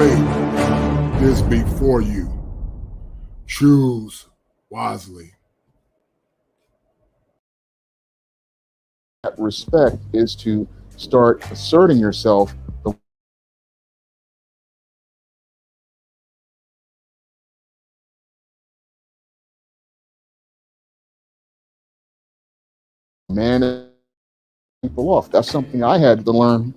fate is before you. Choose wisely. That respect is to start asserting yourself. Man, people off. That's something I had to learn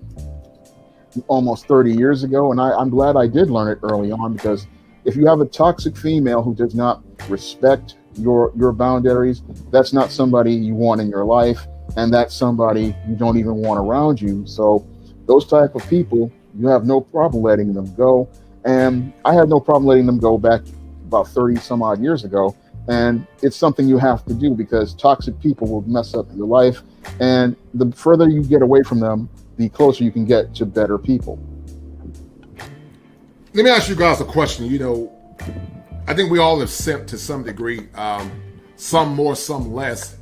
almost 30 years ago, and I'm glad I did learn it early on, because if you have a toxic female who does not respect your boundaries, that's not somebody you want in your life, and that's somebody you don't even want around you. So those type of people, you have no problem letting them go. And I had no problem letting them go back about 30 some odd years ago. And it's something you have to do, because toxic people will mess up your life. And the further you get away from them, the closer you can get to better people. Let me ask you guys a question. You know, I think we all have simped to some degree, some more, some less.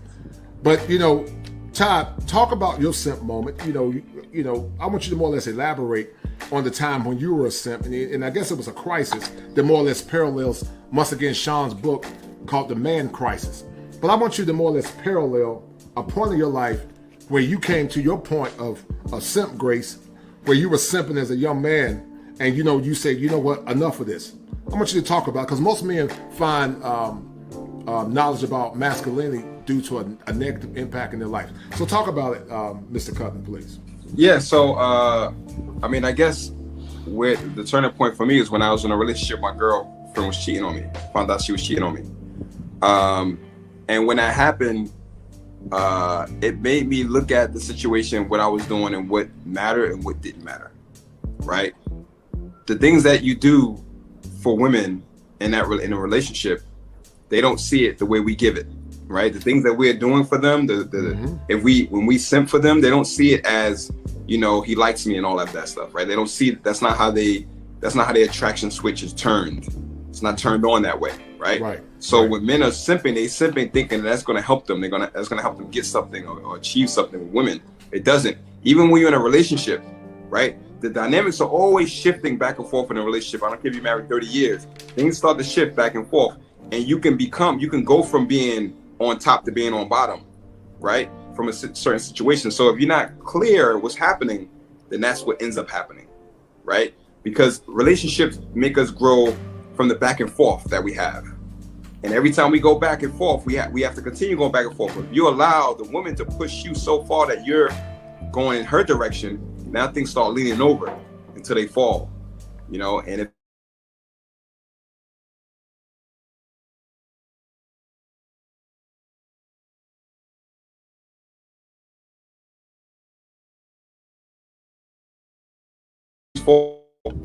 But, you know, Todd, talk about your simp moment. You know, I want you to more or less elaborate on the time when you were a simp. And I guess it was a crisis that more or less parallels, once again, Shawn's book called The Man Crisis. But I want you to more or less parallel a point in your life where you came to your point of simp grace, where you were simping as a young man, and you said, you know what, enough of this. I want you to talk about, because most men find knowledge about masculinity due to a negative impact in their life. So talk about it, Mr. Cutner, please. Yeah, so I mean, I guess where the turning point for me is when I was in a relationship, my girlfriend was cheating on me. Found out she was cheating on me. And when that happened, it made me look at the situation, what I was doing, and what mattered and what didn't matter, right? The things that you do for women in a relationship, they don't see it the way we give it, right? The things that we're doing for them, when we simp for them, they don't see it as, he likes me and all that stuff, right? They don't see it. That's not how their attraction switch is turned. It's not turned on that way, right? Right. So when men are simping, they simping thinking that's going to help them. That's going to help them get something or achieve something with women. It doesn't. Even when you're in a relationship, right? The dynamics are always shifting back and forth in a relationship. I don't care if you're married 30 years. Things start to shift back and forth, and you can go from being on top to being on bottom, right? From a certain situation. So if you're not clear what's happening, then that's what ends up happening, right? Because relationships make us grow from the back and forth that we have. And every time we go back and forth, we have to continue going back and forth. If you allow the woman to push you so far that you're going in her direction, now things start leaning over until they fall, and if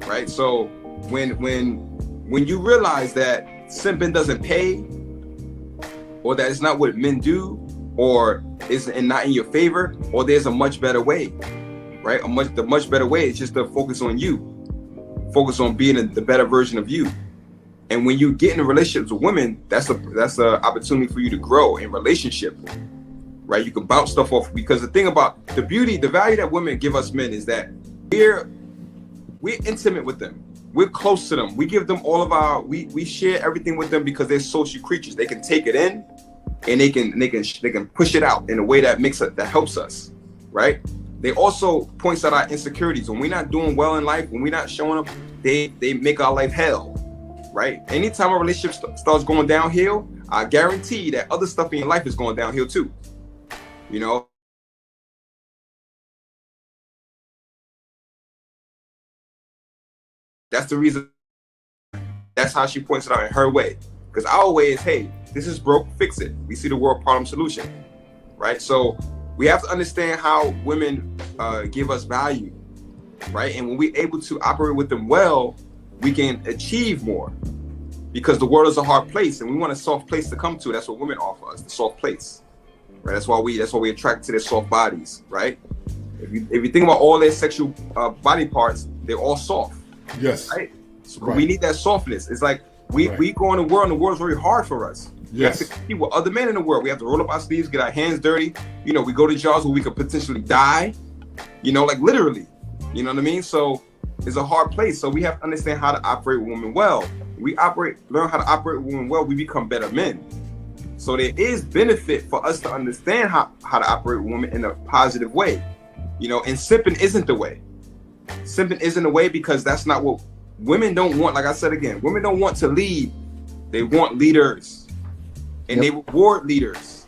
right? So when you realize that simping doesn't pay, or that it's not what men do, or is not in your favor, or there's a much better way, right? The much better way is just to focus on you, focus on being the better version of you. And when you get in relationships with women, that's a opportunity for you to grow in relationship, right? You can bounce stuff off, because the thing about the value that women give us men is that we're intimate with them. We're close to them. We give them all of we share everything with them, because they're social creatures. They can take it in, and they can push it out in a way that helps us, right? They also points out our insecurities. When we're not doing well in life, when we're not showing up, they make our life hell, right? Anytime a relationship starts going downhill, I guarantee that other stuff in your life is going downhill too, That's the reason. That's how she points it out in her way. Because our way is, hey, this is broke, fix it. We see the world problem solution, right? So we have to understand how women give us value, right? And when we're able to operate with them well, we can achieve more. Because the world is a hard place, and we want a soft place to come to. That's what women offer us, the soft place, right? That's why we attract to their soft bodies, right? If you think about all their sexual body parts, they're all soft. Yes. Right. So we need that softness. It's like we go in the world, and the world's very hard for us. Yes. We have to compete with other men in the world. We have to roll up our sleeves, get our hands dirty. We go to jobs where we could potentially die. Like literally. You know what I mean? So is a hard place. So we have to understand how to operate with women well. Learn how to operate with women well, we become better men. So there is benefit for us to understand how to operate with women in a positive way. You know, and simping isn't the way. Simping isn't the way because that's not what women don't want. Like I said again, women don't want to lead. They want leaders. And they reward leaders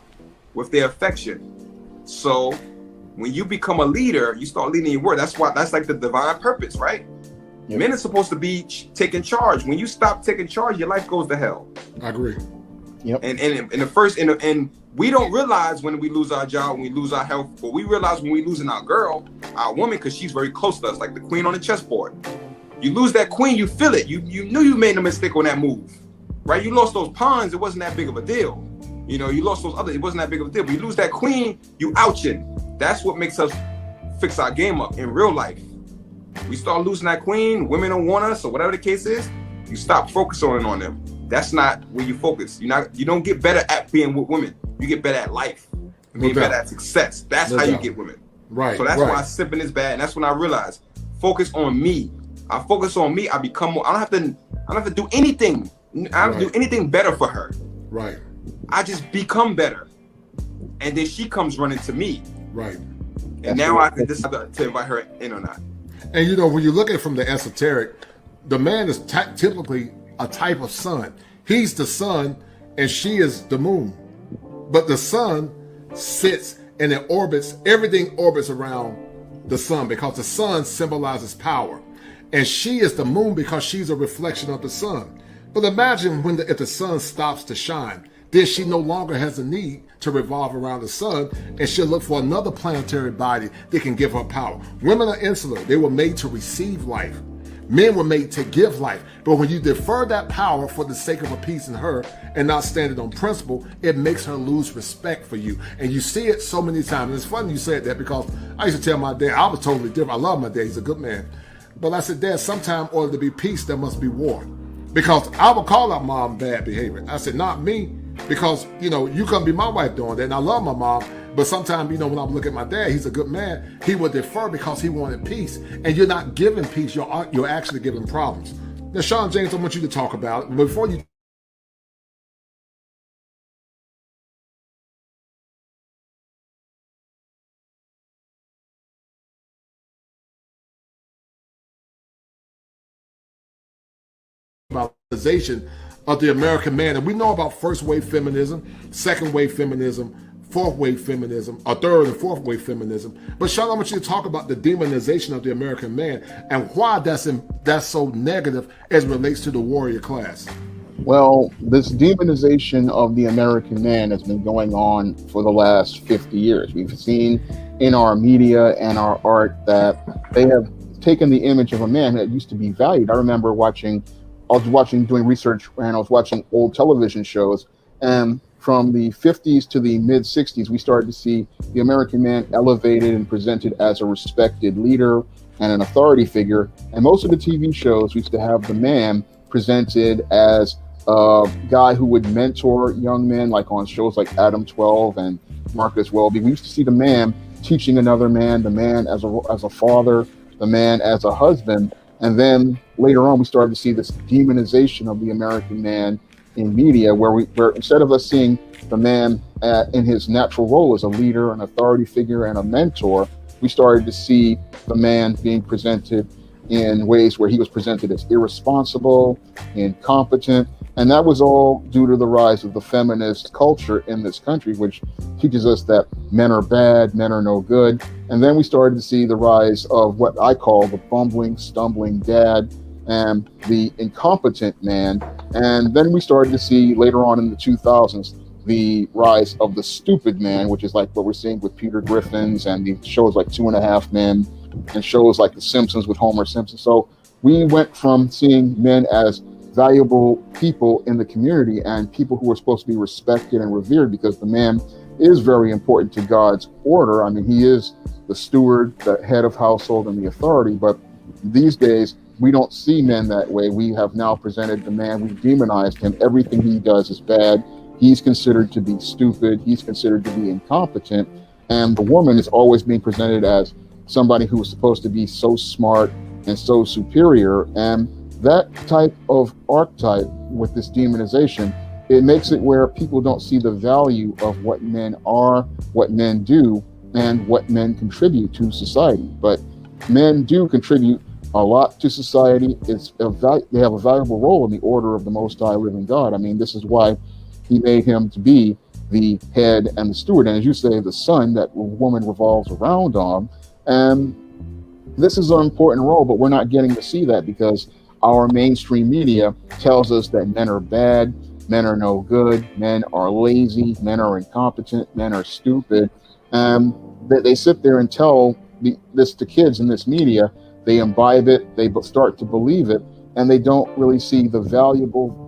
with their affection. So when you become a leader, you start leading your word. That's like the divine purpose, right? Yep. Men are supposed to be taking charge. When you stop taking charge, your life goes to hell. I agree. Yep. And we don't realize when we lose our job, when we lose our health, but we realize when we losing our girl, our woman, because she's very close to us, like the queen on the chessboard. You lose that queen, you feel it. You knew you made a mistake on that move, right? You lost those pawns, it wasn't that big of a deal. You know, you lost those others, it wasn't that big of a deal. But you lose that queen, you ouching. That's what makes us fix our game up in real life. We start losing that queen, women don't want us, or whatever the case is, you stop focusing on them. That's not where you focus. You don't get better at being with women. You get better at life. Being better at success. That's how you get women. Right. So that's why simping is bad. And that's when I realized, focus on me. I focus on me, I become more. I don't have to do anything. I don't have to do anything better for her. Right. I just become better. And then she comes running to me. Right. And now I can decide to invite her in or not. And you know, when you look at it from the esoteric, the man is typically a type of sun. He's the sun and she is the moon. But the sun sits and it orbits, everything orbits around the sun because the sun symbolizes power. And she is the moon because she's a reflection of the sun. But imagine if the sun stops to shine, then she no longer has a need to revolve around the sun, and she'll look for another planetary body that can give her power. Women are insular. They were made to receive life. Men were made to give life. But when you defer that power for the sake of a piece in her and not standing on principle, it makes her lose respect for you. And you see it so many times. And it's funny you said that because I used to tell my dad, I was totally different. I love my dad. He's a good man. But I said, Dad, sometime in order to be peace, there must be war. Because I would call out mom bad behavior. I said, not me. Because, you know, you couldn't be my wife doing that. And I love my mom. But sometimes, you know, when I look at my dad, he's a good man. He would defer because he wanted peace. And you're not giving peace. You're actually giving problems. Now, Shawn James, I want you to talk about it. Before you about of the American man, and we know about first wave feminism, second wave feminism, fourth wave feminism, or third and fourth wave feminism. But Shawn, I want you to talk about the demonization of the American man and why that's so negative as it relates to the warrior class. Well, this demonization of the American man has been going on for the last 50 years. We've seen in our media and our art that they have taken the image of a man that used to be valued. I remember doing research, and I was watching old television shows, and from the 50s to the mid 60s, we started to see the American man elevated and presented as a respected leader and an authority figure. And most of the TV shows used to have the man presented as a guy who would mentor young men, like on shows like Adam 12 and Marcus Welby. We used to see the man teaching another man, the man as a father, the man as a husband. And then later on, we started to see this demonization of the American man in media, where instead of us seeing the man in his natural role as a leader, an authority figure, and a mentor, we started to see the man being presented in ways where he was presented as irresponsible, incompetent. And that was all due to the rise of the feminist culture in this country, which teaches us that men are bad, men are no good. And then we started to see the rise of what I call the bumbling, stumbling dad and the incompetent man. And then we started to see later on in the 2000s, the rise of the stupid man, which is like what we're seeing with Peter Griffin's and the shows like 2.5 Men and shows like The Simpsons with Homer Simpson. So we went from seeing men as valuable people in the community and people who are supposed to be respected and revered, because the man is very important to God's order. I mean, he is the steward, the head of household, and the authority. But these days, we don't see men that way. We have now presented the man, we've demonized him. Everything he does is bad. He's considered to be stupid. He's considered to be incompetent. And the woman is always being presented as somebody who is supposed to be so smart and so superior. And that type of archetype with this demonization, it makes it where people don't see the value of what men are, what men do, and what men contribute to society. But men do contribute a lot to society. They have a valuable role in the order of the Most High living God. I mean, this is why he made him to be the head and the steward, and as you say, the son that woman revolves around on. And this is an important role, but we're not getting to see that because our mainstream media tells us that men are bad, men are no good, men are lazy, men are incompetent, men are stupid. They sit there and tell this to kids in this media. They imbibe it, they start to believe it, and they don't really see the valuable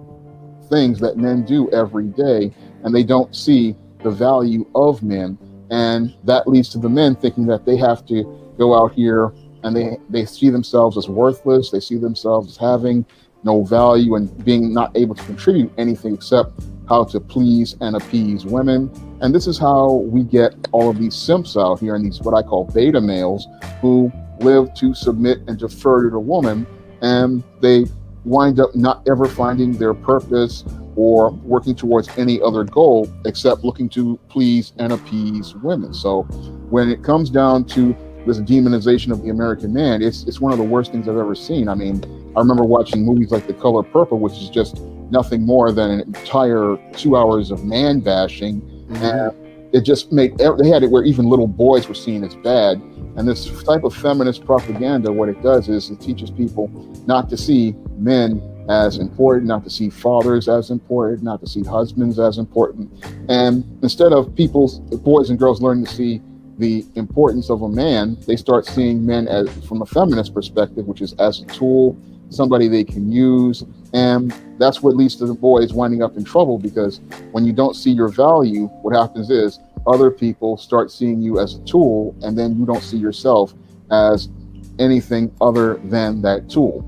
things that men do every day, and they don't see the value of men. And that leads to the men thinking that they have to go out here and they see themselves as worthless. They see themselves as having no value and being not able to contribute anything except how to please and appease women. And this is how we get all of these simps out here and these what I call beta males who live to submit and defer to the woman, and they wind up not ever finding their purpose or working towards any other goal except looking to please and appease women. So when it comes down to this demonization of the American man, it's one of the worst things I've ever seen. I mean, I remember watching movies like The Color Purple, which is just nothing more than an entire 2 hours of man bashing. Mm-hmm. And it just they had it where even little boys were seen as bad. And this type of feminist propaganda, what it does is it teaches people not to see men as important, not to see fathers as important, not to see husbands as important. And instead of boys and girls learning to see the importance of a man, they start seeing men as, from a feminist perspective, which is as a tool, somebody they can use. And that's what leads to the boys winding up in trouble, because when you don't see your value, what happens is other people start seeing you as a tool, and then you don't see yourself as anything other than that tool.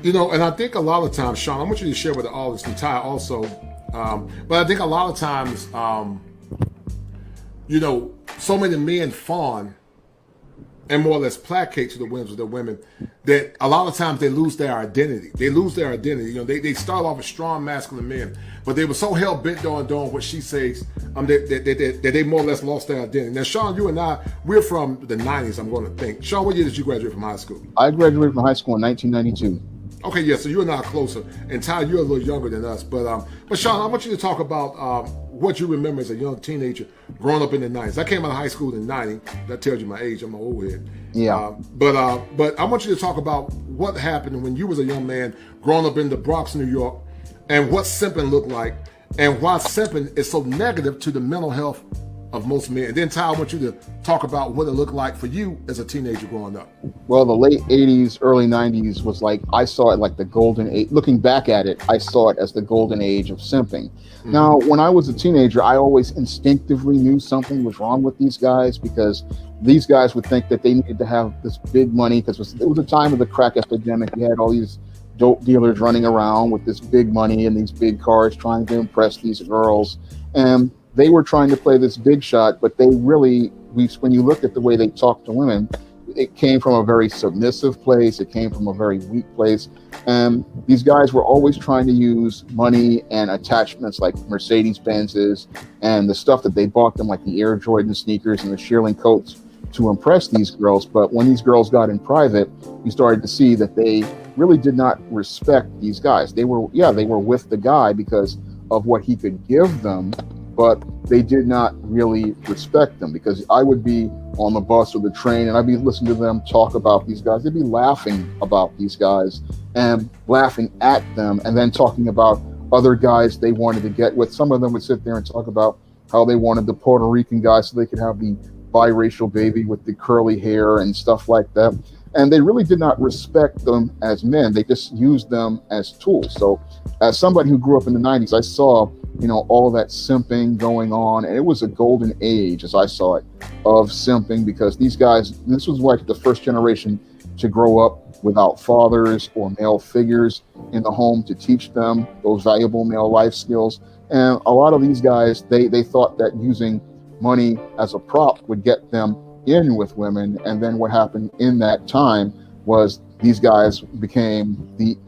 You know, and I think a lot of times, Shawn, I want you to share with the audience, and Ty also, but I think a lot of times, you know, so many men fawn and more or less placate to the whims of the women that a lot of times they lose their identity. They lose their identity. You know, they start off as strong masculine men, but they were so hell bent on doing what she says that they more or less lost their identity. Now, Shawn, you and I, we're from the 90s, I'm going to think. Shawn, what year did you graduate from high school? I graduated from high school in 1992. Okay, yeah, so you and I are closer. And Ty, you're a little younger than us. But Shawn, I want you to talk about what you remember as a young teenager growing up in the 90s. I came out of high school in 90. That tells you my age. I'm an old head. Yeah. But I want you to talk about what happened when you was a young man growing up in the Bronx, New York, and what simping looked like, and why simping is so negative to the mental health of most men. And then, Ty, I want you to talk about what it looked like for you as a teenager growing up. Well, the late 80s, early 90s was like, I saw it like the golden age. Looking back at it, I saw it as the golden age of simping. Mm-hmm. Now, when I was a teenager, I always instinctively knew something was wrong with these guys, because these guys would think that they needed to have this big money, because it was a time of the crack epidemic. You had all these dope dealers running around with this big money and these big cars trying to impress these girls. And they were trying to play this big shot, but they really, when you look at the way they talk to women, it came from a very submissive place. It came from a very weak place. And these guys were always trying to use money and attachments like Mercedes Benzes and the stuff that they bought them, like the Air Jordan sneakers and the shearling coats, to impress these girls. But when these girls got in private, you started to see that they really did not respect these guys. They were with the guy because of what he could give them, but they did not really respect them, because I would be on the bus or the train and I'd be listening to them talk about these guys. They'd be laughing about these guys and laughing at them, and then talking about other guys they wanted to get with. Some of them would sit there and talk about how they wanted the Puerto Rican guy so they could have the biracial baby with the curly hair and stuff like that. And they really did not respect them as men. They just used them as tools. So as somebody who grew up in the 90s, I saw, you know, all that simping going on. And it was a golden age, as I saw it, of simping, because these guys, this was like the first generation to grow up without fathers or male figures in the home to teach them those valuable male life skills. And a lot of these guys, they thought that using money as a prop would get them in with women. And then what happened in that time was these guys became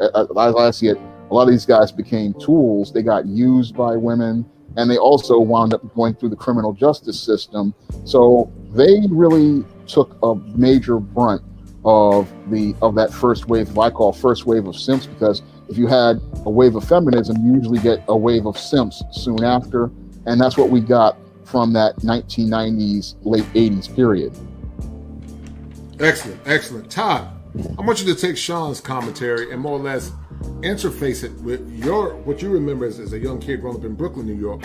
as I see it, a lot of these guys became tools. They got used by women, and they also wound up going through the criminal justice system. So they really took a major brunt of that first wave, what I call first wave of simps, because if you had a wave of feminism, you usually get a wave of simps soon after, and that's what we got from that 1990s, late 80s period. Excellent, excellent. Todd, I want you to take Shawn's commentary and more or less interface it with what you remember as a young kid growing up in Brooklyn, New York,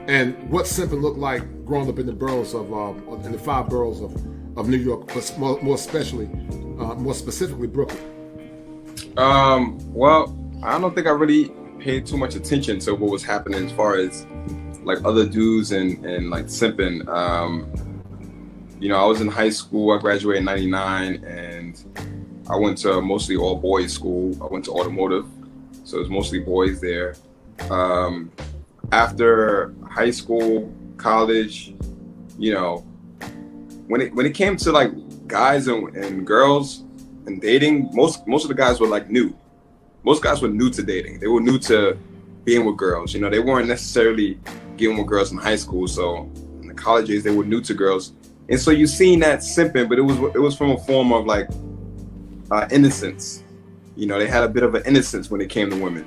and what simping looked like growing up in the boroughs in the 5 boroughs of New York, but more specifically Brooklyn. Well, I don't think I really paid too much attention to what was happening as far as like other dudes and like simping. I was in high school. I graduated in '99, and I went to mostly all boys school. I went to automotive, so it was mostly boys there. After high school, college, when it came to like guys and girls and dating, most of the guys were like new. Most guys were new to dating. They were new to being with girls. They weren't necessarily getting with girls in high school. So in the college days, they were new to girls. And so you seen that simping, but it was from a form of like innocence. They had a bit of an innocence when it came to women,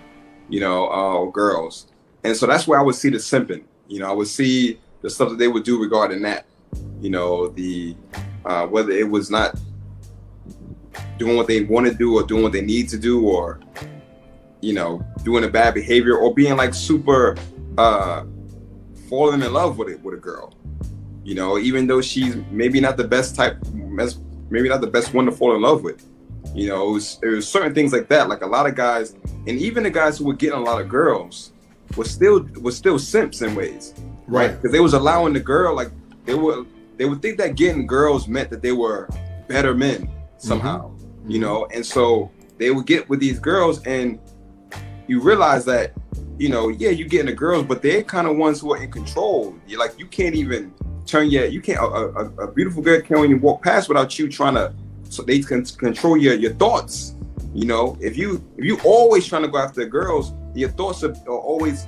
girls. And so that's where I would see the simping. I would see the stuff that they would do regarding that. Whether it was not doing what they want to do or doing what they need to do, or doing a bad behavior, or being like super falling in love with a girl, even though she's maybe not the best type, maybe not the best one to fall in love with. It was certain things like that. Like a lot of guys, and even the guys who were getting a lot of girls were still simps in ways, right? Because they was allowing the girl, like they would think that getting girls meant that they were better men somehow, and so they would get with these girls, and you realize that, you getting the girls, but they're kind of ones who are in control. You can't even a beautiful girl can't even walk past without you trying to, so they can control your thoughts. If you always trying to go after the girls, your thoughts are always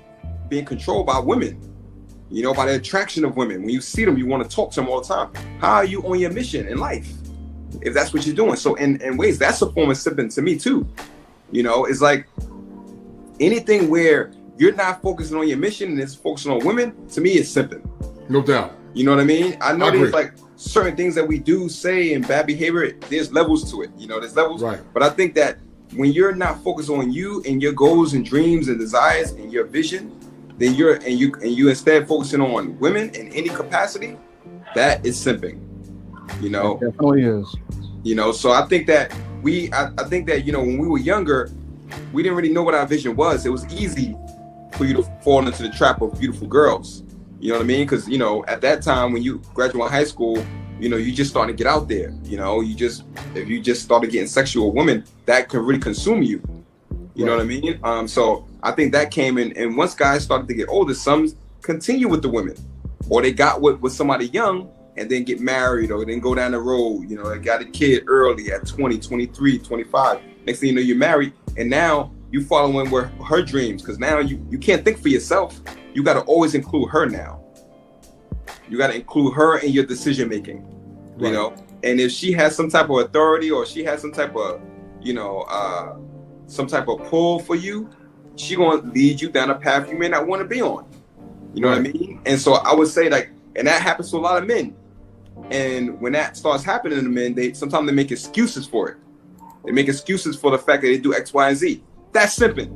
being controlled by women, by the attraction of women. When you see them, you want to talk to them all the time. How are you on your mission in life if that's what you're doing? So in ways, that's a form of simping to me too. It's like anything where you're not focusing on your mission and it's focusing on women, to me, it's simping. No doubt. You know what I mean? I know I there's like certain things that we do say and bad behavior, there's levels to it. There's levels. Right. But I think that when you're not focused on you and your goals and dreams and desires and your vision, then you instead focusing on women in any capacity, that is simping. It definitely is. So I think that I think that when we were younger, we didn't really know what our vision was. It was easy for you to fall into the trap of beautiful girls. You know what I mean? Because at that time when you graduate high school, you just starting to get out there. If you just started getting sexual with women, that can really consume you. You know what I mean? So I think that came in, and once guys started to get older, some continue with the women, or they got with somebody young and then get married, or then go down the road. They got a kid early at 20, 23, 25. Next thing you know, you're married, and now you following her dreams, because now you can't think for yourself. You got to always include her now. You got to include her in your decision making, right. And if she has some type of authority, or she has some type of, some type of pull for you, she gonna lead you down a path you may not want to be on. You know what I mean? And so I would say, like, and that happens to a lot of men. And when that starts happening to men, sometimes they make excuses for it. They make excuses for the fact that they do X, Y, and Z. That's simping.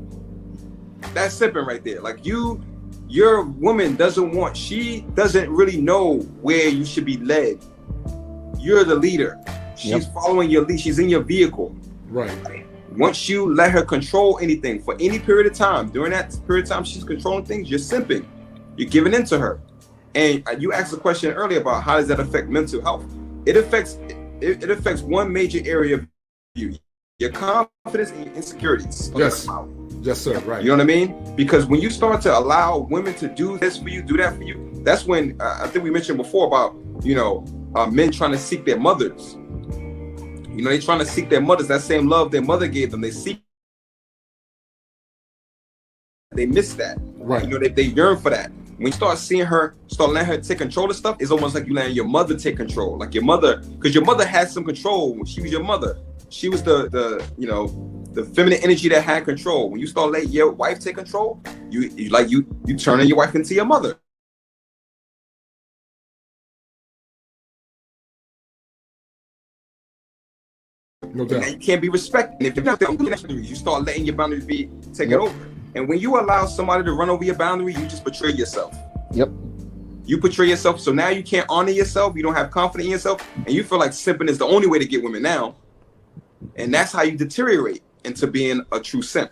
That's simping right there. Like your woman she doesn't really know where you should be led. You're the leader. She's following your lead. She's in your vehicle. Right. Once you let her control anything for any period of time, during that period of time she's controlling things, you're simping. You're giving in to her. And you asked a question earlier about how does that affect mental health. It affects one major area of you, your confidence and your insecurities. Yes. Yes, sir. Right. You know what I mean? Because when you start to allow women to do this for you, do that for you, that's when I think we mentioned before about, men trying to seek their mothers. You know, they trying to seek their mothers, that same love their mother gave them. They seek, they miss that. Right. You know, they yearn for that. When you start seeing her, start letting her take control of stuff, it's almost like you letting your mother take control. Like your mother, because your mother had some control when she was your mother. She was the you know, the feminine energy that had control. When you start letting your wife take control, you turning your wife into your mother. No doubt. And you can't be respected. If you're not you start letting your boundaries be taken over. And when you allow somebody to run over your boundary, you just betray yourself. Yep. You betray yourself. So now you can't honor yourself. You don't have confidence in yourself. And you feel like simping is the only way to get women now. And that's how you deteriorate into being a true simp.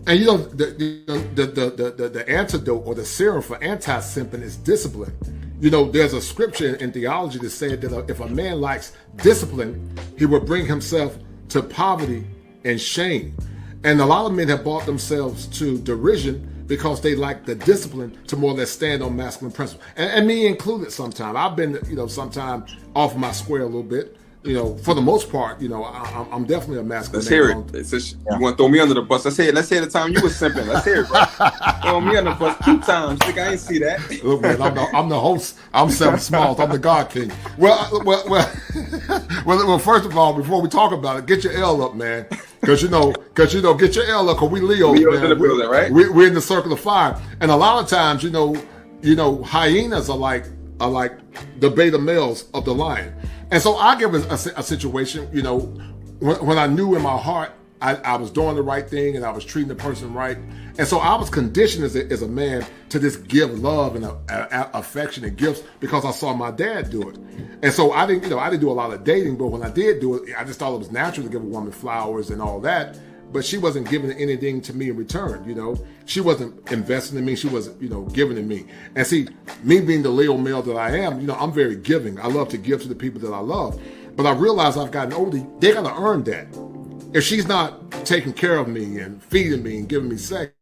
And you know, the antidote or the serum for anti-simping is discipline. You know, there's a scripture in theology that said that if a man lacks discipline, he will bring himself to poverty and shame. And a lot of men have brought themselves to derision because they lack the discipline to more or less stand on masculine principles. And me included sometimes. I've been, you know, sometimes off my square a little bit. You know, for the most part, you know, I'm definitely a masculine. Let's hear it. It's just, you want to throw me under the bus? Let's hear the time you were simping. Let's hear it, bro. Throw me under the bus 2 times. Think I ain't see that. Look, man, I'm the host. I'm Seven Smalls. I'm the God King. Well, first of all, before we talk about it, get your L up, man. Because you know, get your L up. Because we Leos, man. In the building, right? We're in the circle of fire, and a lot of times, you know, hyenas are like the beta males of the lion. And so I give a situation, you know, when I knew in my heart I was doing the right thing and I was treating the person right. And so I was conditioned as a man to just give love and affection and gifts because I saw my dad do it. And so I didn't do a lot of dating, but when I did do it, I just thought it was natural to give a woman flowers and all that. But she wasn't giving anything to me in return, you know. She wasn't investing in me. She wasn't, you know, giving to me. And see, me being the Leo male that I am, you know, I'm very giving. I love to give to the people that I love. But I realize I've gotten older. They got to earn that. If she's not taking care of me and feeding me and giving me sex,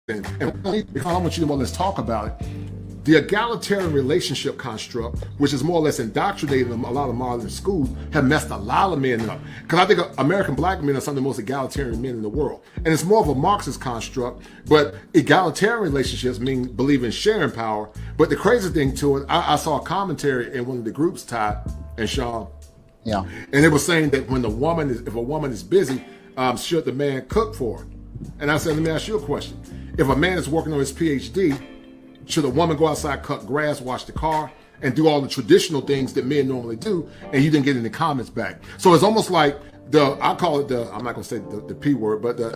and because I want you to more or less talk about it, the egalitarian relationship construct, which is more or less indoctrinated in a lot of modern schools, have messed a lot of men up. Because I think American black men are some of the most egalitarian men in the world. And it's more of a Marxist construct, but egalitarian relationships believe in sharing power. But the crazy thing to it, I saw a commentary in one of the groups, Ty and Shawn. Yeah. And it was saying that if a woman is busy, should the man cook for her? And I said, let me ask you a question. If a man is working on his PhD, should a woman go outside, cut grass, wash the car, and do all the traditional things that men normally do, and you didn't get any comments back? So it's almost like I call it I'm not going to say the P word, but the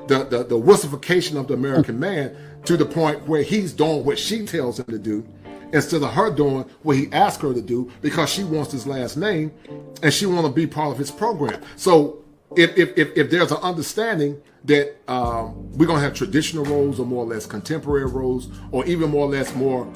wussification of the American man to the point where he's doing what she tells him to do instead of her doing what he asked her to do because she wants his last name and she want to be part of his program. So if there's an understanding that we're going to have traditional roles or more or less contemporary roles or even more or less more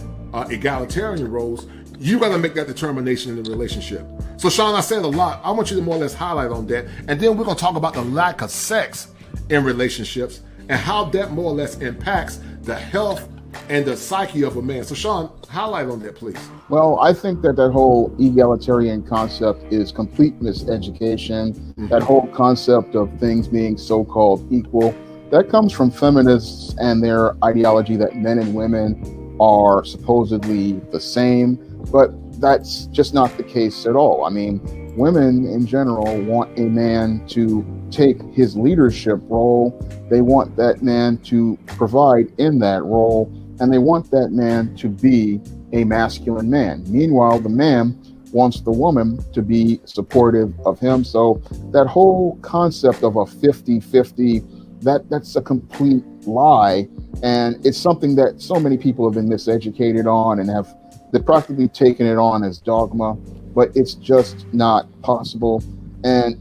egalitarian roles, you got to make that determination in the relationship. So Shawn, I said a lot. I want you to more or less highlight on that. And then we're going to talk about the lack of sex in relationships and how that more or less impacts the health and the psyche of a man. So Shawn, highlight on that, please. Well, I think that whole egalitarian concept is complete miseducation. Mm-hmm. That whole concept of things being so-called equal, that comes from feminists and their ideology that men and women are supposedly the same, but that's just not the case at all. I mean, women in general want a man to take his leadership role. They want that man to provide in that role, and they want that man to be a masculine man. Meanwhile, the man wants the woman to be supportive of him. So that whole concept of a 50-50, that's a complete lie. And it's something that so many people have been miseducated on and they've practically taken it on as dogma, but it's just not possible. And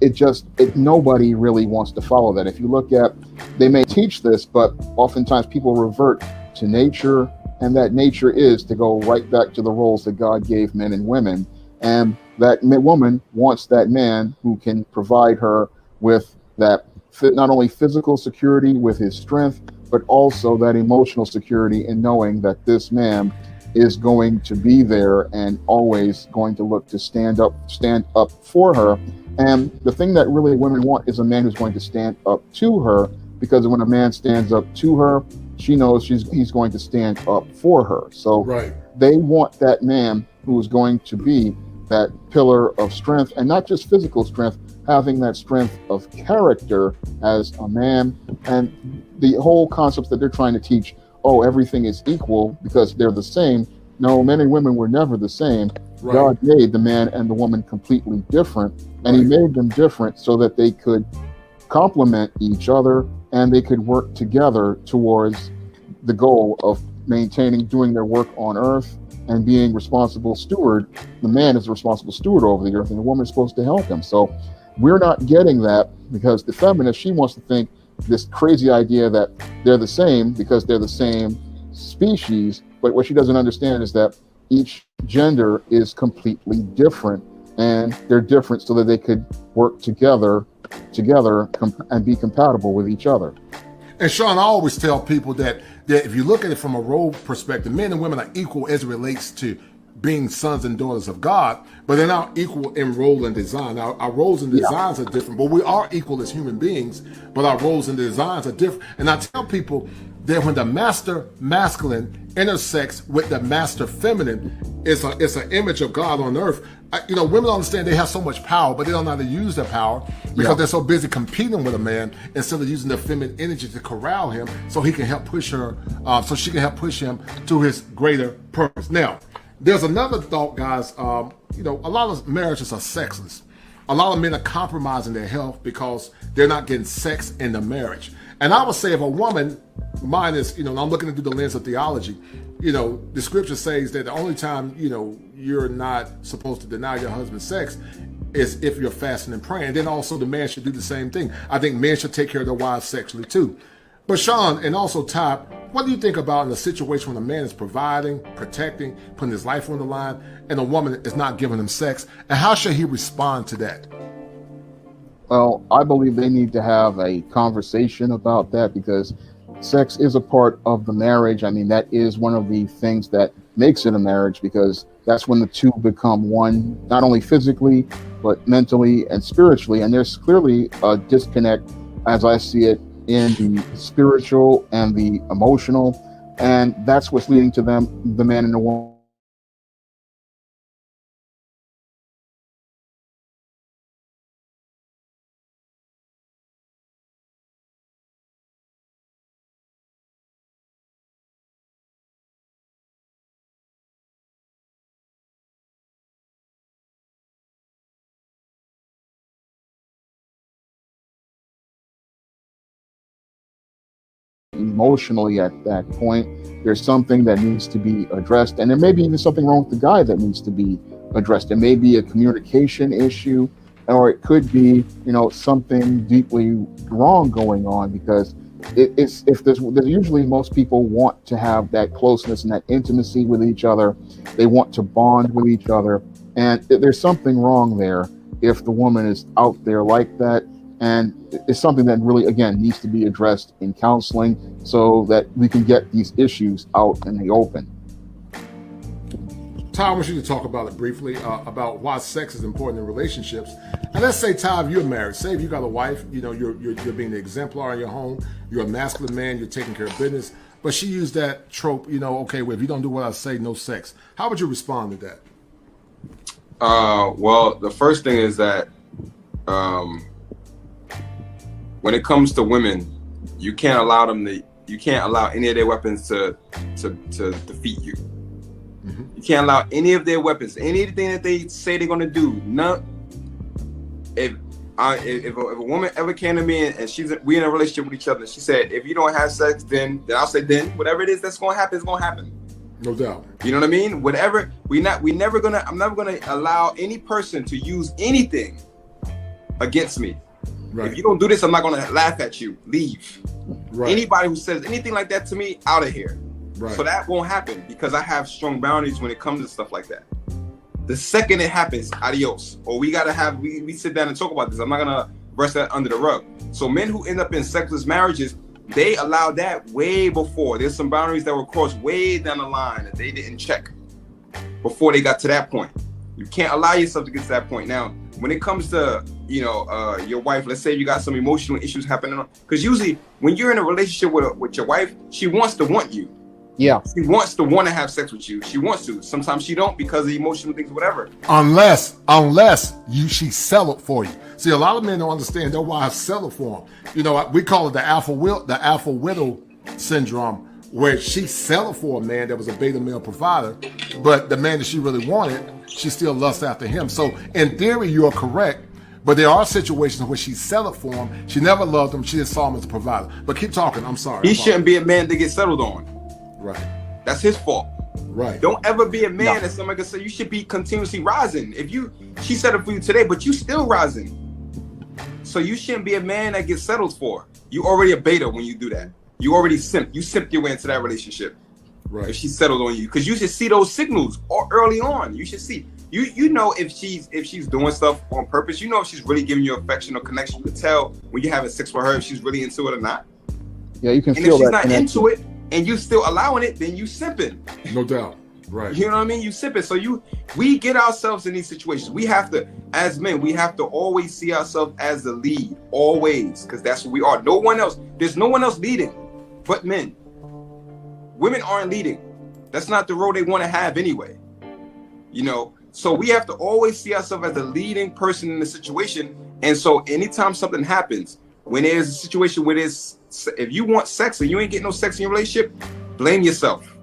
nobody really wants to follow that. If you look at, they may teach this, but oftentimes people revert to nature, and that nature is to go right back to the roles that God gave men and women. And that woman wants that man who can provide her with that not only physical security with his strength, but also that emotional security in knowing that this man is going to be there and always going to look to stand up for her. And the thing that really women want is a man who's going to stand up to her, because when a man stands up to her, she knows he's going to stand up for her. So they want that man who is going to be that pillar of strength, and not just physical strength, having that strength of character as a man. And the whole concepts that they're trying to teach, oh, everything is equal because they're the same. No, men and women were never the same. God made the man and the woman completely different, and he made them different so that they could complement each other and they could work together towards the goal of doing their work on earth and being responsible steward. The man is a responsible steward over the earth, and the woman is supposed to help him. So we're not getting that, because the feminist, she wants to think this crazy idea that they're the same because they're the same species. But what she doesn't understand is that each gender is completely different, and they're different so that they could work together and be compatible with each other. And Shawn, I always tell people that if you look at it from a role perspective, men and women are equal as it relates to being sons and daughters of God, but they're not equal in role and design. Now, our roles and designs are different, but we are equal as human beings, but our roles and designs are different. And I tell people that when the master masculine intersects with the master feminine, it's an image of God on earth. Women understand they have so much power, but they don't know how to use their power because they're so busy competing with a man instead of using their feminine energy to corral him so he can help push her, so she can help push him to his greater purpose. Now, there's another thought, guys. A lot of marriages are sexless. A lot of men are compromising their health because they're not getting sex in the marriage. And I would say if a woman, mine is, I'm looking through the lens of theology, the scripture says that the only time, you're not supposed to deny your husband sex is if you're fasting and praying. Then also the man should do the same thing. I think men should take care of their wives sexually too. But Shawn, and also Ty, what do you think about in a situation when a man is providing, protecting, putting his life on the line, and a woman is not giving him sex? And how should he respond to that? Well, I believe they need to have a conversation about that, because sex is a part of the marriage. I mean, that is one of the things that makes it a marriage, because that's when the two become one, not only physically, but mentally and spiritually. And there's clearly a disconnect, as I see it, in the spiritual and the emotional. And that's what's leading to the man and the woman emotionally at that point. There's something that needs to be addressed, and there may be even something wrong with the guy that needs to be addressed. It may be a communication issue, or it could be, something deeply wrong going on, because there's usually, most people want to have that closeness and that intimacy with each other. They want to bond with each other, and there's something wrong there if the woman is out there like that. And it's something that really, again, needs to be addressed in counseling so that we can get these issues out in the open. Ty, I want you to talk about it briefly, about why sex is important in relationships. And let's say, Ty, if you're married, say if you got a wife, you're being the exemplar in your home, you're a masculine man, you're taking care of business, but she used that trope, okay, well, if you don't do what I say, no sex. How would you respond to that? Well, the first thing is that when it comes to women, you can't allow any of their weapons to defeat you. Mm-hmm. You can't allow any of their weapons, anything that they say they're gonna do. If a woman ever came to me and we in a relationship with each other, and she said, if you don't have sex, then I'll say, then whatever it is that's gonna happen is gonna happen. No doubt. You know what I mean? Whatever. I'm never gonna allow any person to use anything against me. Right. If you don't do this, I'm not going to laugh at you. Leave. Right. Anybody who says anything like that to me, out of here. Right. So that won't happen, because I have strong boundaries when it comes to stuff like that. The second it happens, adios. Or we sit down and talk about this. I'm not going to brush that under the rug. So men who end up in sexless marriages, they allow that way before. There's some boundaries that were crossed way down the line that they didn't check before they got to that point. You can't allow yourself to get to that point. Now, when it comes to, your wife, let's say you got some emotional issues happening, because usually when you're in a relationship with your wife, she wants to want you. Yeah. She wants to want to have sex with you. She wants to. Sometimes she don't because of emotional things, whatever. Unless she sell it for you. See, a lot of men don't understand their wives sell it for them. We call it the alpha widow syndrome, where she sell it for a man that was a beta male provider, but the man that she really wanted, she still lusts after him. So in theory, you are correct, but there are situations where she sell it for him. She never loved him. She just saw him as a provider. But keep talking. I'm sorry. He shouldn't be a man to get settled on. Right. That's his fault. Right. Don't ever be a man that somebody can say you should be continuously rising. She settled for you today, but you still rising. So you shouldn't be a man that gets settled for. You already a beta when you do that. You already simped. You simped your way into that relationship. Right. If she settled on you, because you should see those signals early on. You should see. You know if she's doing stuff on purpose. You know if she's really giving you affection or connection. You can tell when you're having sex with her if she's really into it or not. Yeah, you can and feel that. And if she's not into it and you still allowing it, then you simping. No doubt. Right. You know what I mean? You simping. So we get ourselves in these situations. We have to, as men, we have to always see ourselves as the lead, always, because that's what we are. No one else. There's no one else leading but men. Women aren't leading. That's not the role they want to have anyway. So we have to always see ourselves as the leading person in the situation. And so anytime something happens, when there's a situation where if you want sex and you ain't getting no sex in your relationship, blame yourself.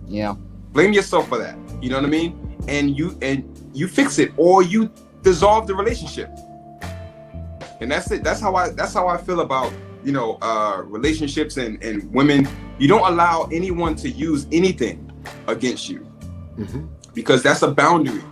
Yeah. Blame yourself for that. You know what I mean? And you fix it, or you dissolve the relationship. And that's it. That's how I feel about relationships and women. You don't allow anyone to use anything against you, because that's a boundary.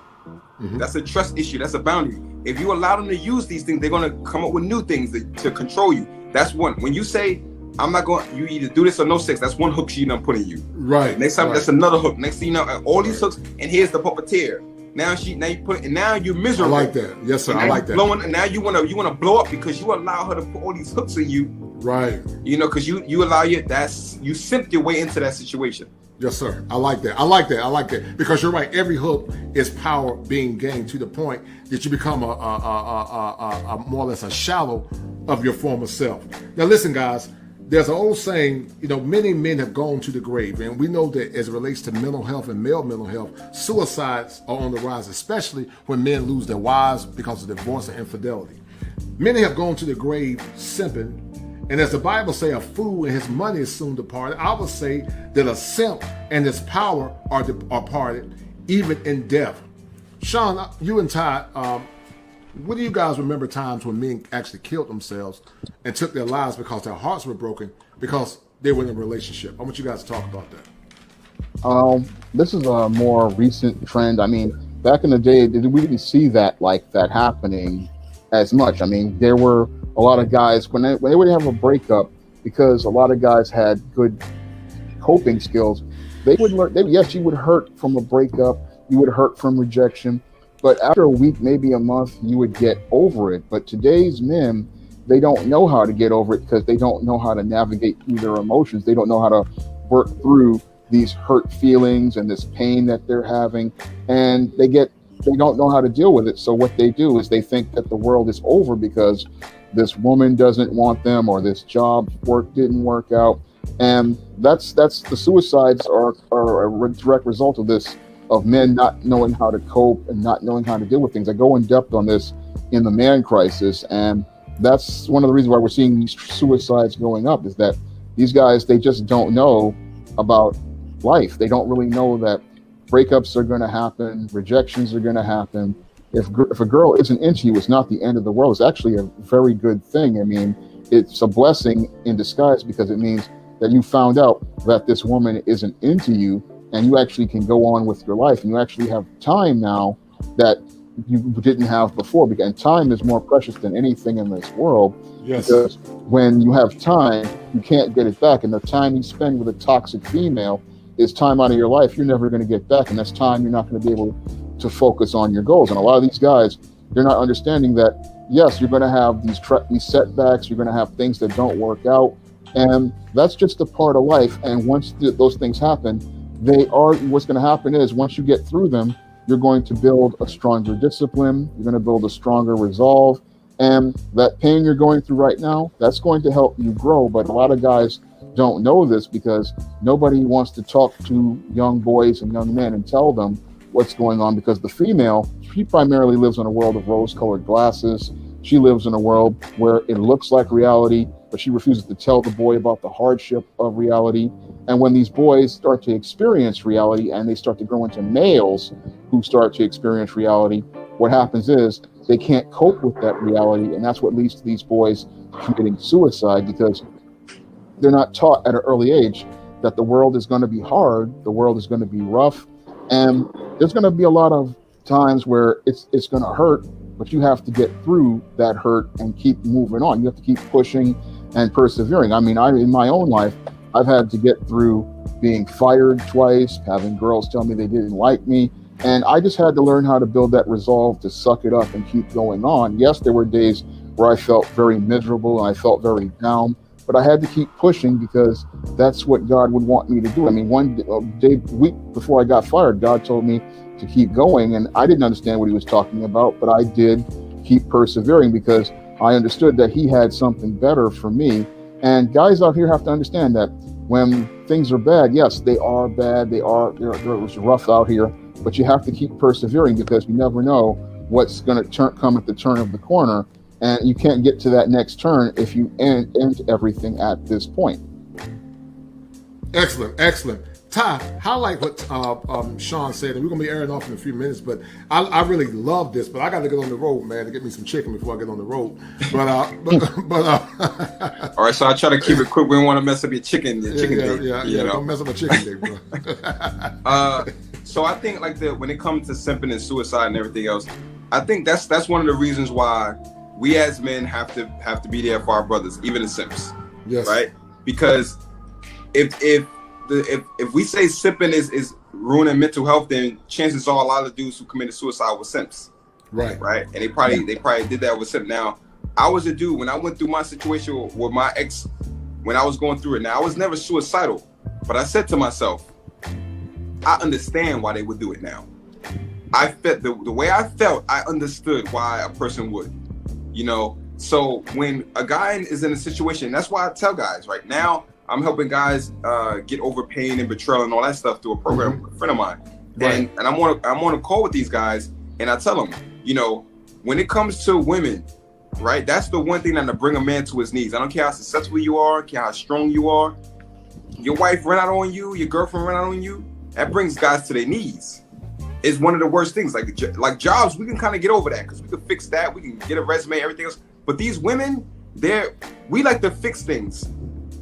That's a trust issue. That's a boundary. If you allow them to use these things, they're going to come up with new things to control you. That's one. When you say, I'm not going, you either do this or no sex, that's one hook she done put in you. Right. Next time, that's another hook. Next thing you know, all these hooks, and here's the puppeteer. Now you put it, and now you're miserable. I like that. Yes, sir. I like that. And now you want to blow up because you allow her to put all these hooks in you. Right. Because you allow you simped your way into that situation. Yes, sir. I like that. Because you're right. Every hook is power being gained to the point that you become a more or less a shallow of your former self. Now, listen, guys. There's an old saying, many men have gone to the grave, and we know that as it relates to mental health and male mental health, suicides are on the rise, especially when men lose their wives because of divorce and infidelity. Many have gone to the grave simping, and as the Bible say, a fool and his money is soon departed. I would say that a simp and his power are parted, even in death. Shawn, you and Ty, what do you guys remember times when men actually killed themselves and took their lives because their hearts were broken because they were in a relationship? I want you guys to talk about that. This is a more recent trend. I mean, back in the day, we didn't see that happening as much. I mean, there were a lot of guys when they would have a breakup, because a lot of guys had good coping skills. They would learn. Yes, you would hurt from a breakup. You would hurt from rejection. But after a week, maybe a month, you would get over it. But today's men, they don't know how to get over it because they don't know how to navigate through their emotions. They don't know how to work through these hurt feelings and this pain that they're having. And they don't know how to deal with it. So what they do is they think that the world is over because this woman doesn't want them or this job didn't work out. And that's the suicides are a direct result of this, of men not knowing how to cope and not knowing how to deal with things. I go in depth on this in the Man Crisis, and that's one of the reasons why we're seeing these suicides going up, is that these guys, they just don't know about life. They don't really know that breakups are going to happen, rejections are going to happen. If a girl isn't into you, it's not the end of the world. It's actually a very good thing. I mean, it's a blessing in disguise, because it means that you found out that this woman isn't into you, and you actually can go on with your life, and you actually have time now that you didn't have before. And time is more precious than anything in this world. Yes. Because when you have time, you can't get it back. And the time you spend with a toxic female is time out of your life you're never going to get back. And that's time you're not going to be able to focus on your goals. And a lot of these guys, they're not understanding that yes, you're going to have these setbacks. You're going to have things that don't work out, and that's just a part of life. And once those things happen, what's going to happen is once you get through them, you're going to build a stronger discipline. You're going to build a stronger resolve, and that pain you're going through right now, that's going to help you grow. But a lot of guys don't know this because nobody wants to talk to young boys and young men and tell them what's going on, because the female, she primarily lives in a world of rose-colored glasses. She lives in a world where it looks like reality, but she refuses to tell the boy about the hardship of reality. And when these boys start to experience reality and they start to grow into males who start to experience reality, what happens is they can't cope with that reality. And that's what leads to these boys committing suicide, because they're not taught at an early age that the world is going to be hard, the world is going to be rough, and there's going to be a lot of times where it's going to hurt, but you have to get through that hurt and keep moving on. You have to keep pushing and persevering. I mean, in my own life, I've had to get through being fired twice, having girls tell me they didn't like me, and I just had to learn how to build that resolve to suck it up and keep going on. Yes, there were days where I felt very miserable and I felt very down, but I had to keep pushing because that's what God would want me to do. I mean, week before I got fired, God told me to keep going, and I didn't understand what he was talking about, but I did keep persevering because I understood that he had something better for me. And guys out here have to understand that when things are bad, yes, they are bad. It was rough out here, but you have to keep persevering because you never know what's going to come at the turn of the corner. And you can't get to that next turn if you end everything at this point. Excellent. Ty, highlight what Shawn said, and we're going to be airing off in a few minutes, but I really love this, but I got to get on the road, man, to get me some chicken before I get on the road. But all right, so I try to keep it quick. We don't want to mess up your chicken day. Yeah, don't mess up my chicken day, bro. So I think when it comes to simping and suicide and everything else, I think that's one of the reasons why we as men have to be there for our brothers, even the simps. Yes. Right? Because if we say simping is ruining mental health, then chances are a lot of dudes who committed suicide were simps. Right. And they probably did that with simp. Now, I was a dude when I went through my situation with my ex, when I was going through it. Now, I was never suicidal, but I said to myself, I understand why they would do it now. I felt the way I felt, I understood why a person would. So when a guy is in a situation, that's why I tell guys right now, I'm helping guys get over pain and betrayal and all that stuff through a program with a friend of mine. Right. And I'm on a call with these guys, and I tell them, when it comes to women, right, that's the one thing that'll bring a man to his knees. I don't care how successful you are, I don't care how strong you are. Your wife ran out on you, your girlfriend ran out on you, that brings guys to their knees. It's one of the worst things. Like jobs, we can kind of get over that because we can fix that. We can get a resume, everything else. But these women, we like to fix things.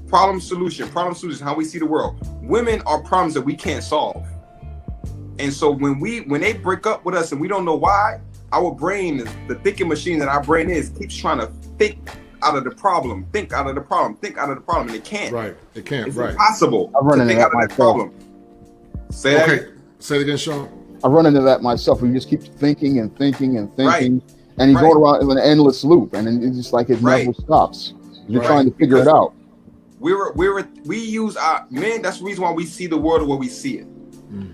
Problem solution, how we see the world. Women are problems that we can't solve. And so when they break up with us and we don't know why, our brain, the thinking machine that our brain is, keeps trying to think out of the problem, and it can't. Right, it can't. It's right. impossible to think out of that problem. Say it again, Shawn. I run into that myself. We just keep thinking and thinking and thinking, and you go around in an endless loop, and it's just like it never stops. You're trying to figure it out. We use our men. That's the reason why we see the world the way we see it.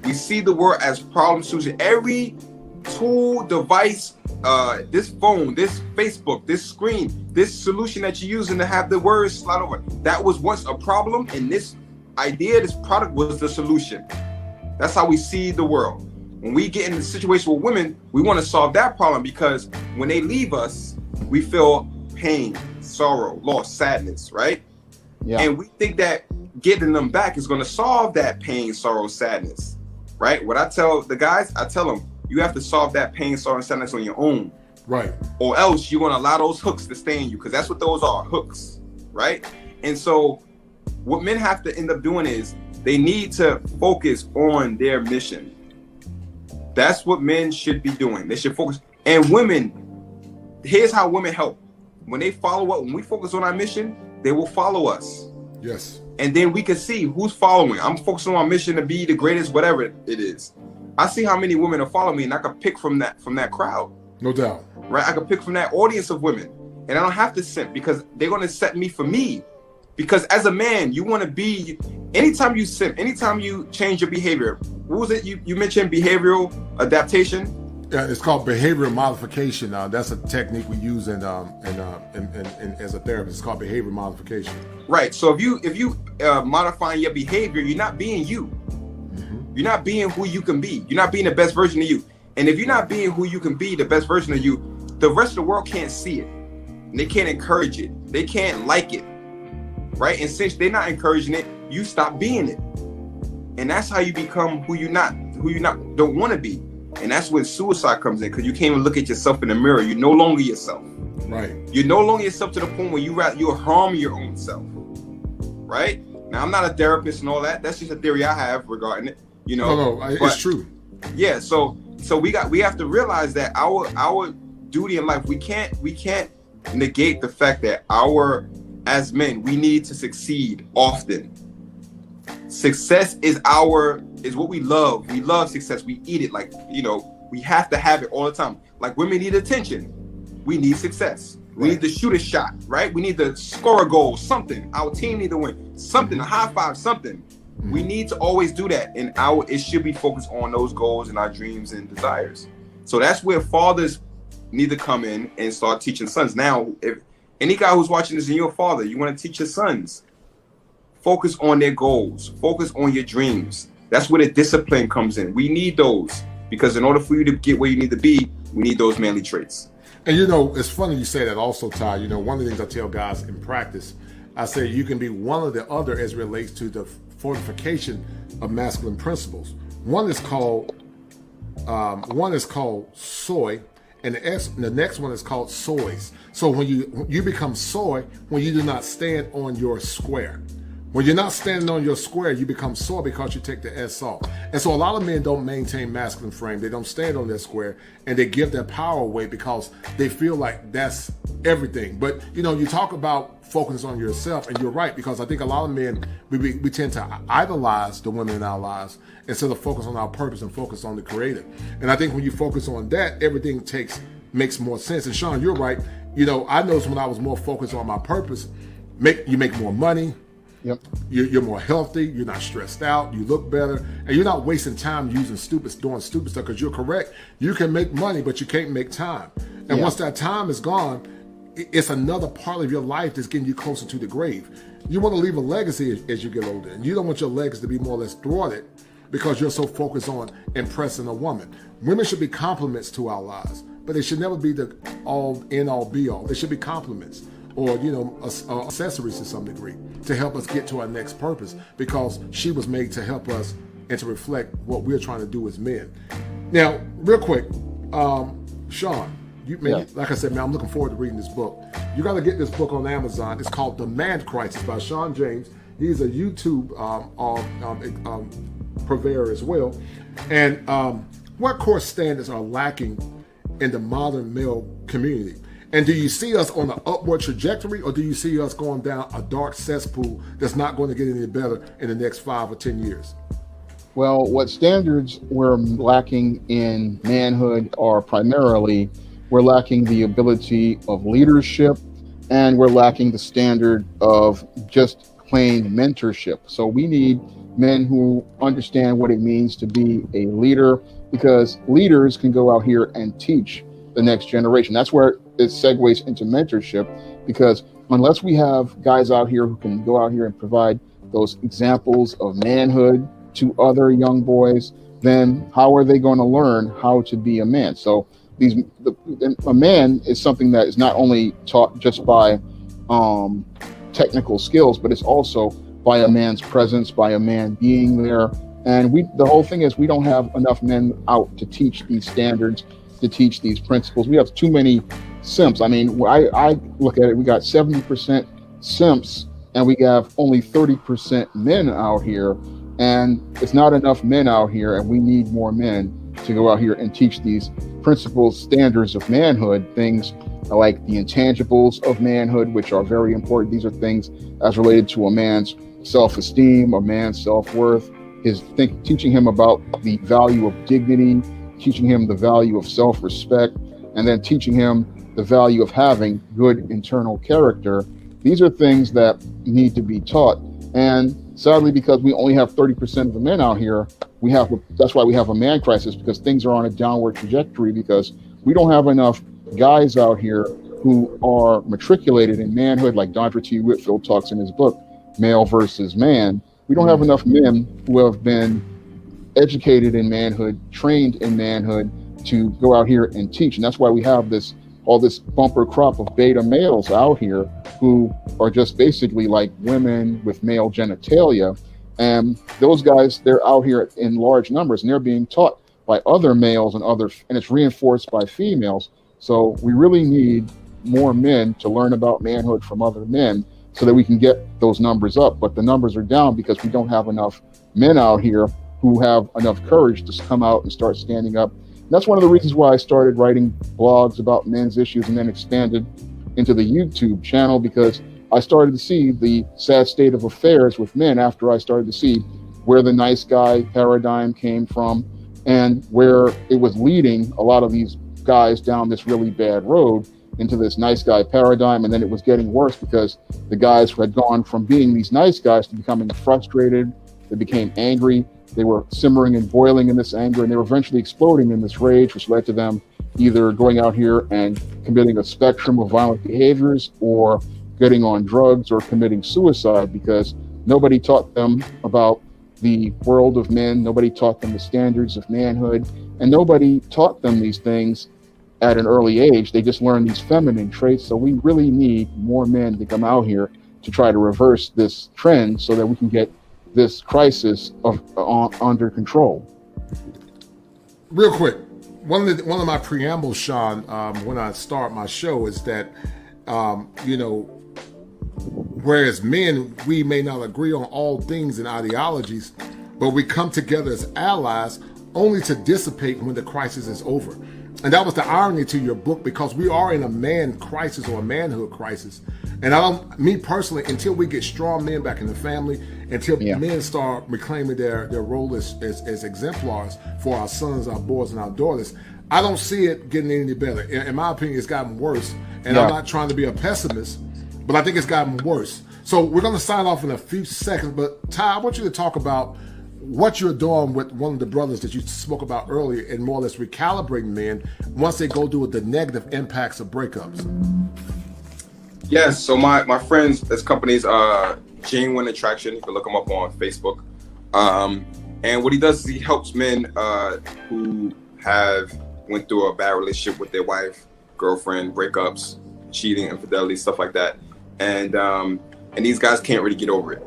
We see the world as problem solution. Every tool, device, this phone, this Facebook, this screen, this solution that you're using to have the words slide over, that was once a problem, and this idea, this product was the solution. That's how we see the world. When we get in the situation with women, we want to solve that problem because when they leave us, we feel pain, sorrow, loss, sadness, right? Yeah. And we think that getting them back is going to solve that pain, sorrow, sadness, right? What I tell the guys, I tell them, you have to solve that pain, sorrow, and sadness on your own. Right. Or else you're going to allow those hooks to stay in you because that's what those are, hooks, right? And so what men have to end up doing is they need to focus on their mission. That's what men should be doing. They should focus. And women, here's how women help. When they follow up, when we focus on our mission, they will follow us. Yes. And then we can see who's following. I'm focusing on my mission to be the greatest, whatever it is. I see how many women are following me, and I can pick from that crowd. No doubt. right? I could pick from that audience of women, and I don't have to simp because they're going to set me for me. Because as a man, you want to be, anytime you simp, anytime you change your behavior, what was it? You mentioned behavioral adaptation. Yeah, it's called behavioral modification. That's a technique we use in as a therapist. It's called behavioral modification. Right. So if you modifying your behavior, you're not being you. Mm-hmm. You're not being who you can be. You're not being the best version of you. And if you're not being who you can be, the best version of you, the rest of the world can't see it. And they can't encourage it. They can't like it. Right. And since they're not encouraging it, you stop being it. And that's how you become who you don't want to be. And that's when suicide comes in, because you can't even look at yourself in the mirror. You're no longer yourself. Right. You're no longer yourself to the point where you're harming your own self. Right. Now, I'm not a therapist and all that. That's just a theory I have regarding it. No, it's true. Yeah. So we have to realize that our duty in life, we can't negate the fact that as men, we need to succeed often. Success is what we love. We love success. We eat it. Like, we have to have it all the time. Like women need attention. We need success. We need to shoot a shot, right? We need to score a goal, something. Our team need to win, something, a high five, something. We need to always do that. And it should be focused on those goals and our dreams and desires. So that's where fathers need to come in and start teaching sons. Now, if any guy who's watching this and you're a father, you want to teach your sons, focus on their goals, focus on your dreams. That's where the discipline comes in. We need those, because in order for you to get where you need to be, we need those manly traits. And it's funny you say that also, Ty. One of the things I tell guys in practice, I say you can be one or the other as it relates to the fortification of masculine principles. One is called soy, and the next one is called soys. So when you become soy when you do not stand on your square. When you're not standing on your square, you become soy because you take the S off. And so a lot of men don't maintain masculine frame. They don't stand on their square, and they give their power away because they feel like that's everything. But you talk about focus on yourself, and you're right, because I think a lot of men, we tend to idolize the women in our lives instead of focus on our purpose and focus on the creator. And I think when you focus on that, everything makes more sense. And Shawn, you're right. I noticed when I was more focused on my purpose, you make more money. Yep. You're more healthy. You're not stressed out. You look better, and you're not wasting time doing stupid stuff. Because you're correct. You can make money, but you can't make time. And once that time is gone, it's another part of your life that's getting you closer to the grave. You want to leave a legacy as you get older, and you don't want your legs to be more or less thwarted because you're so focused on impressing a woman. Women should be compliments to our lives, but they should never be the all end all be all. They should be compliments, or accessories to some degree, to help us get to our next purpose, because she was made to help us and to reflect what we're trying to do as men. Now, real quick, Shawn, like I said, man, I'm looking forward to reading this book. You got to get this book on Amazon. It's called Demand Crisis by Shawn James. He's a YouTube purveyor as well. And what core standards are lacking in the modern male community? And do you see us on an upward trajectory, or do you see us going down a dark cesspool that's not going to get any better in the next 5 or 10 years? Well, what standards we're lacking in manhood are primarily, we're lacking the ability of leadership, and we're lacking the standard of just plain mentorship. So we need men who understand what it means to be a leader, because leaders can go out here and teach the next generation. That's where it segues into mentorship, because unless we have guys out here who can go out here and provide those examples of manhood to other young boys, then how are they going to learn how to be a man? So a man is something that is not only taught just by technical skills, but it's also by a man's presence, by a man being there. And the whole thing is, we don't have enough men out to teach these standards, to teach these principles. We have too many simps. I mean, I look at it, we got 70% simps, and we have only 30% men out here, and it's not enough men out here, and we need more men to go out here and teach these principles, standards of manhood, things like the intangibles of manhood, which are very important. These are things as related to a man's self-esteem, a man's self-worth, teaching him about the value of dignity, teaching him the value of self-respect, and then teaching him the value of having good internal character. These are things that need to be taught. And sadly, because we only have 30% of the men out here, that's why we have a man crisis, because things are on a downward trajectory, because we don't have enough guys out here who are matriculated in manhood, like Dr. T. Whitfield talks in his book, Male versus Man. We don't have enough men who have been educated in manhood, trained in manhood, to go out here and teach. And that's why we have all this bumper crop of beta males out here who are just basically like women with male genitalia. And those guys, they're out here in large numbers, and they're being taught by other males and it's reinforced by females. So we really need more men to learn about manhood from other men so that we can get those numbers up. But the numbers are down because we don't have enough men out here who have enough courage to come out and start standing up. And that's one of the reasons why I started writing blogs about men's issues and then expanded into the YouTube channel, because I started to see the sad state of affairs with men after I started to see where the nice guy paradigm came from and where it was leading a lot of these guys down this really bad road into this nice guy paradigm. And then it was getting worse because the guys had gone from being these nice guys to becoming frustrated. They became angry. They were simmering and boiling in this anger, and they were eventually exploding in this rage, which led to them either going out here and committing a spectrum of violent behaviors, or getting on drugs, or committing suicide, because nobody taught them about the world of men. Nobody taught them the standards of manhood, and nobody taught them these things at an early age. They just learned these feminine traits. So we really need more men to come out here to try to reverse this trend so that we can get this crisis under control. Real quick, one of my preambles, Shawn, when I start my show is that, whereas men, we may not agree on all things and ideologies, but we come together as allies only to dissipate when the crisis is over. And that was the irony to your book, because we are in a man crisis or a manhood crisis. And me personally, until we get strong men back in the family, until men start reclaiming their role as exemplars for our sons, our boys, and our daughters, I don't see it getting any better. In my opinion, it's gotten worse. And I'm not trying to be a pessimist, but I think it's gotten worse. So we're going to sign off in a few seconds. But Ty, I want you to talk about what you're doing with one of the brothers that you spoke about earlier, and more or less recalibrating men once they go through the negative impacts of breakups. Yes, so my friends, this company's Genuine Attraction. You can look him up on Facebook. And what he does is he helps men who have went through a bad relationship with their wife, girlfriend, breakups, cheating, infidelity, stuff like that. And these guys can't really get over it,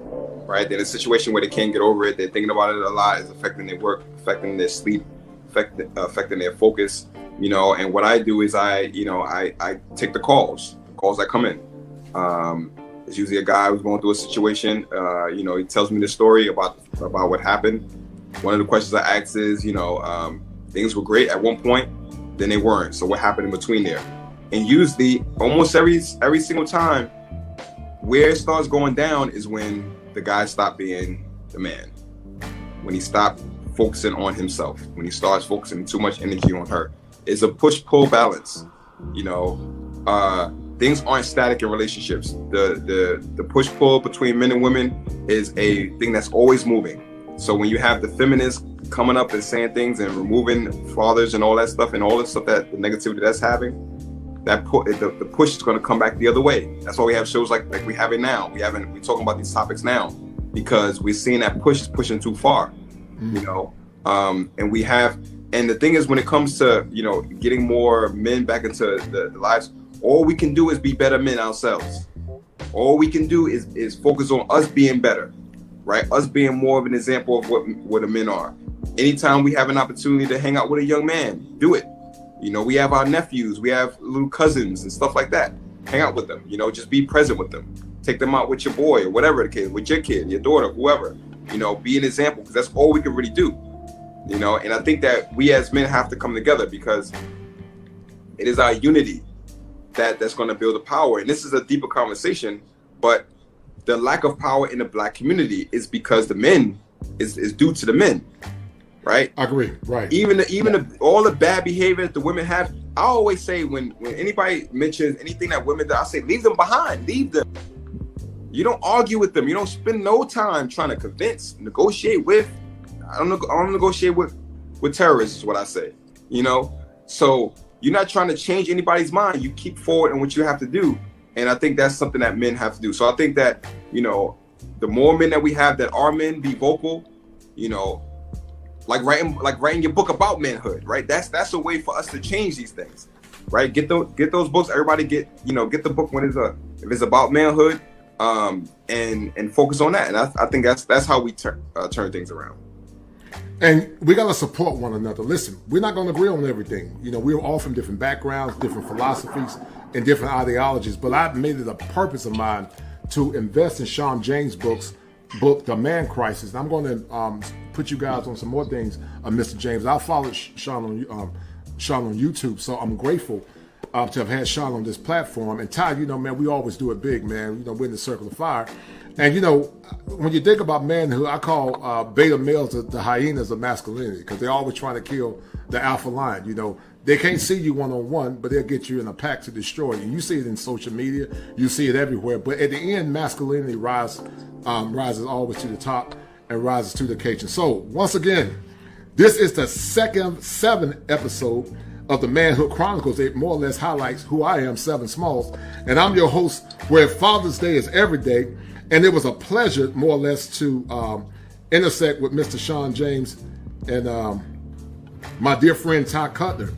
right? They're in a situation where they can't get over it. They're thinking about it a lot. It's affecting their work, affecting their sleep, affecting their focus, And what I do is I take the calls that come in. It's usually a guy who's going through a situation. He tells me the story about what happened. One of the questions I ask is, things were great at one point, then they weren't. So what happened in between there? And usually, almost every single time, where it starts going down is when the guy stopped being the man, when he stopped focusing on himself, when he starts focusing too much energy on her. It's a push-pull balance. Things aren't static in relationships. The push-pull between men and women is a thing that's always moving. So when you have the feminists coming up and saying things and removing fathers and all that stuff, and all the stuff that the negativity that's having, the push is going to come back the other way. That's why we have shows like we have it now. We're talking about these topics now because we're seeing that push is pushing too far, and the thing is, when it comes to getting more men back into the lives, all we can do is be better men ourselves. All we can do is focus on us being better, right? Us being more of an example of what the men are. Anytime we have an opportunity to hang out with a young man, do it. We have our nephews, we have little cousins and stuff like that. Hang out with them, just be present with them. Take them out with your boy or whatever the case, with your kid, your daughter, whoever. Be an example, because that's all we can really do. And I think that we as men have to come together, because it is our unity that's going to build the power. And this is a deeper conversation, but the lack of power in the Black community is because the men is due to the men, right? I agree, right. Even all the bad behavior that the women have, I always say when anybody mentions anything that women do, I say leave them behind, leave them. You don't argue with them. You don't spend no time trying to convince, negotiate with. I don't negotiate with terrorists is what I say. You know, so you're not trying to change anybody's mind. You keep forward in what you have to do, and I think that's something that men have to do. So I think that, you know, the more men that we have that are men, be vocal. You know, like writing your book about manhood, right? That's a way for us to change these things, right? Get those books. Everybody get the book when if it's about manhood, and focus on that. And I think that's how we turn things around. And we got to support one another. Listen, we're not going to agree on everything. You know, we're all from different backgrounds, different philosophies, and different ideologies. But I've made it a purpose of mine to invest in Shawn James' book, The Man Crisis. And I'm going to put you guys on some more things, Mr. James. I followed Shawn on YouTube, so I'm grateful to have had Shawn on this platform. And Ty, you know, man, we always do it big, man. You know, we're in the circle of fire. And, you know, when you think about manhood, I call beta males the hyenas of masculinity, because they're always trying to kill the alpha lion. You know, they can't see you one-on-one, but they'll get you in a pack to destroy you. You see it in social media. You see it everywhere. But at the end, masculinity rises always to the top and rises to the occasion. So, once again, this is the second 7th episode of the Manhood Chronicles. It more or less highlights who I am, Seven Smalls. And I'm your host, where Father's Day is every day. And it was a pleasure, more or less, to intersect with Mr. Shawn James and my dear friend Ty Cutner.